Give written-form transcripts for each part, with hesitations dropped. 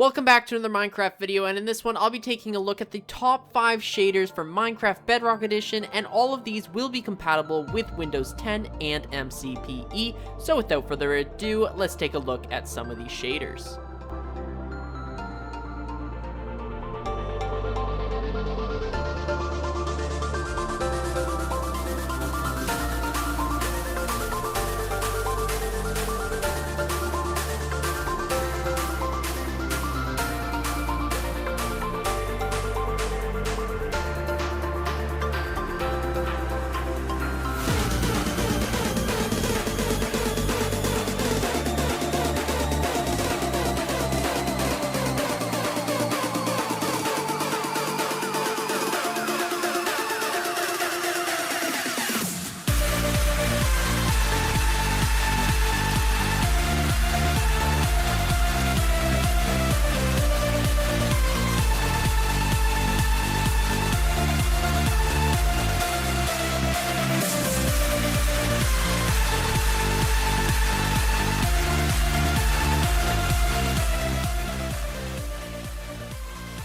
Welcome back to another Minecraft video, and in this one I'll be taking a look at the top 5 shaders for Minecraft Bedrock Edition, and all of these will be compatible with Windows 10 and MCPE. So without further ado, let's take a look at some of these shaders.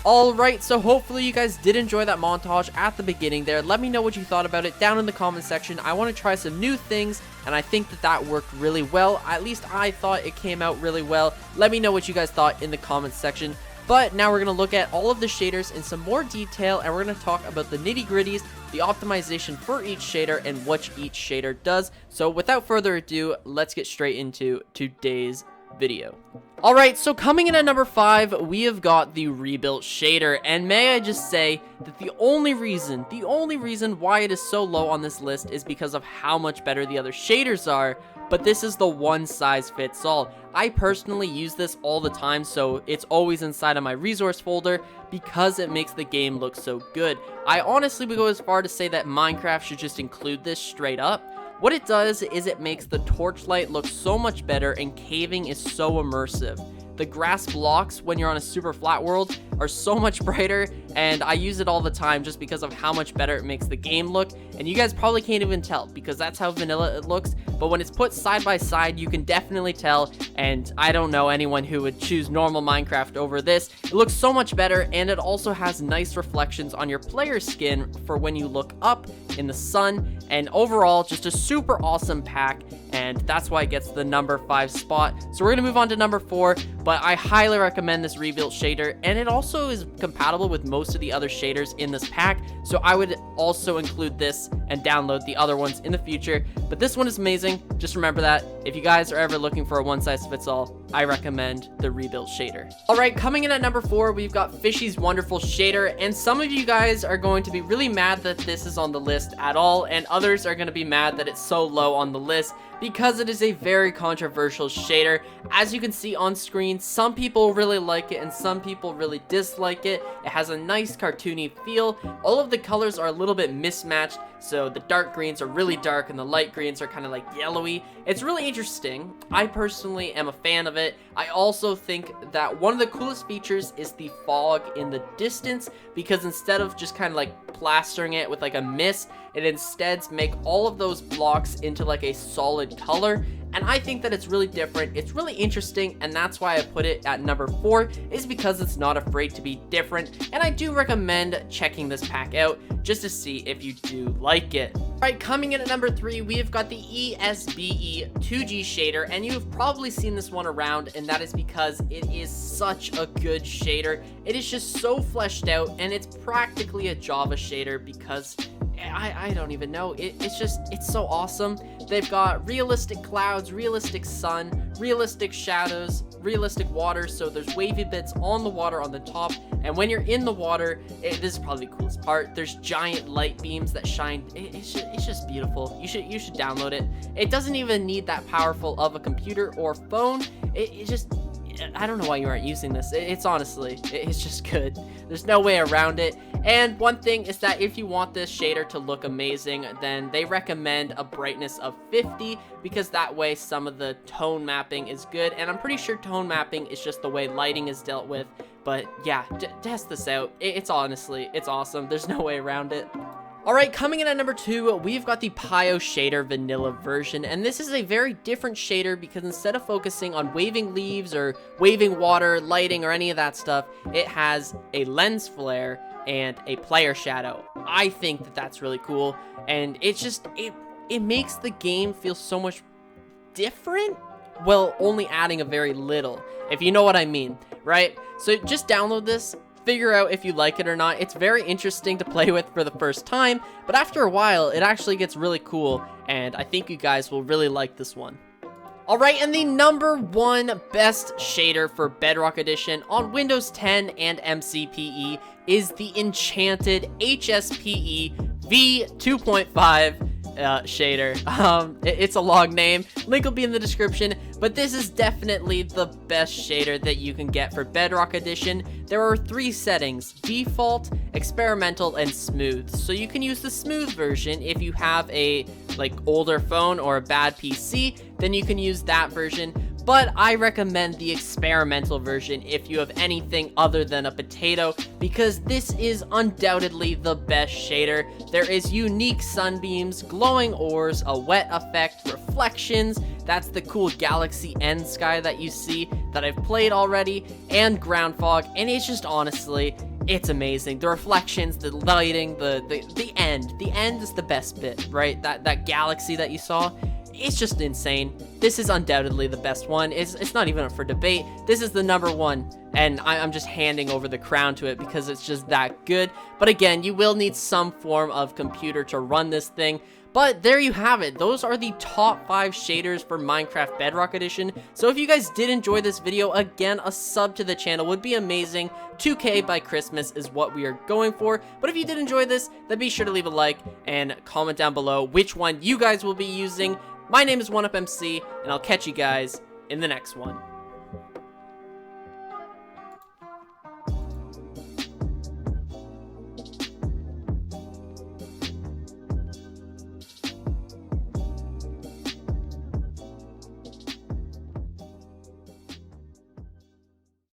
Alright, so hopefully you guys did enjoy that montage at the beginning there. Let me know what you thought about it down in the comment section. I want to try some new things, and I think that worked really well. At least I thought it came out really well. Let me know what you guys thought in the comments section. But now we're going to look at all of the shaders in some more detail, and we're going to talk about the nitty-gritties, the optimization for each shader, and what each shader does. So without further ado, let's get straight into today's video. Alright, so coming in at number 5, we have got the rebuilt shader, and may I just say that the only reason why it is so low on this list is because of how much better the other shaders are, but this is the one size fits all. I personally use this all the time, so it's always inside of my resource folder because it makes the game look so good. I honestly would go as far to say that Minecraft should just include this straight up. What it does is it makes the torchlight look so much better, and caving is so immersive. The grass blocks when you're on a super flat world are so much brighter, and I use it all the time just because of how much better it makes the game look. And you guys probably can't even tell because that's how vanilla it looks, but when it's put side by side you can definitely tell, and I don't know anyone who would choose normal Minecraft over this. It looks so much better, and it also has nice reflections on your player skin for when you look up in the sun, and overall just a super awesome pack, and that's why it gets the number 5 spot. So we're gonna move on to number 4, but I highly recommend this rebuilt shader, and it also is compatible with most of the other shaders in this pack, so I would also include this and download the other ones in the future. But this one is amazing. Just remember that if you guys are ever looking for a one size fits all, I recommend the rebuilt shader. Alright, coming in at number 4, we've got Fishy's wonderful shader, and some of you guys are going to be really mad that this is on the list at all, and others are going to be mad that it's so low on the list because it is a very controversial shader. As you can see on screen, some people really like it and some people really dislike it. It has a nice cartoony feel. All of the colors are a little bit mismatched, so the dark greens are really dark and the light greens are kind of like yellowy. It's really interesting. I personally am a fan of it. I also think that one of the coolest features is the fog in the distance, because instead of just kind of like plastering it with like a mist, it instead make all of those blocks into like a solid color, and I think that it's really different. It's really interesting, and that's why I put it at number 4, is because it's not afraid to be different, and I do recommend checking this pack out just to see if you do like it. Alright, coming in at number 3, we have got the ESBE 2G shader, and you've probably seen this one around, and that is because it is such a good shader. It is just so fleshed out, and it's practically a Java shader because I don't even know. It's so awesome. They've got realistic clouds, realistic sun, realistic shadows, realistic water, so there's wavy bits on the water on the top, and when you're in the water, this is probably the coolest part, there's giant light beams that shine. It's just beautiful. You should download it. It doesn't even need that powerful of a computer or phone. It just, I don't know why you aren't using this. It's honestly, it's just good. There's no way around it. And one thing is that if you want this shader to look amazing, then they recommend a brightness of 50, because that way some of the tone mapping is good. And I'm pretty sure tone mapping is just the way lighting is dealt with. But yeah, test this out. It's honestly, it's awesome. There's no way around it. Alright, coming in at number 2, we've got the Piyo shader vanilla version, and this is a very different shader because instead of focusing on waving leaves or waving water, lighting, or any of that stuff, it has a lens flare and a player shadow. I think that that's really cool, and it's just, it makes the game feel so much different, well, only adding a very little, if you know what I mean, right? So just download this, figure out if you like it or not. It's very interesting to play with for the first time, but after a while, it actually gets really cool, and I think you guys will really like this one. Alright, and the number 1 best shader for Bedrock Edition on Windows 10 and MCPE is the Enchanted HSPE V2.5 shader. It's a long name, link will be in the description, but this is definitely the best shader that you can get for Bedrock Edition. There are 3 settings: default, experimental, and smooth. So you can use the smooth version if you have a older phone or a bad PC, then you can use that version. But I recommend the experimental version if you have anything other than a potato, because this is undoubtedly the best shader. There is unique sunbeams, glowing ores, a wet effect, reflections, that's the cool galaxy end sky that you see that I've played already, and ground fog, and it's just honestly, it's amazing. The reflections, the lighting, the end is the best bit, right? That galaxy that you saw, it's just insane. This is undoubtedly the best one. It's not even up for debate. This is the number 1, and I'm just handing over the crown to it because it's just that good. But again, you will need some form of computer to run this thing. But there you have it. Those are the top 5 shaders for Minecraft Bedrock Edition. So if you guys did enjoy this video, again, a sub to the channel would be amazing. 2K by Christmas is what we are going for. But if you did enjoy this, then be sure to leave a like and comment down below which one you guys will be using. My name is 1UpMC, and I'll catch you guys in the next one.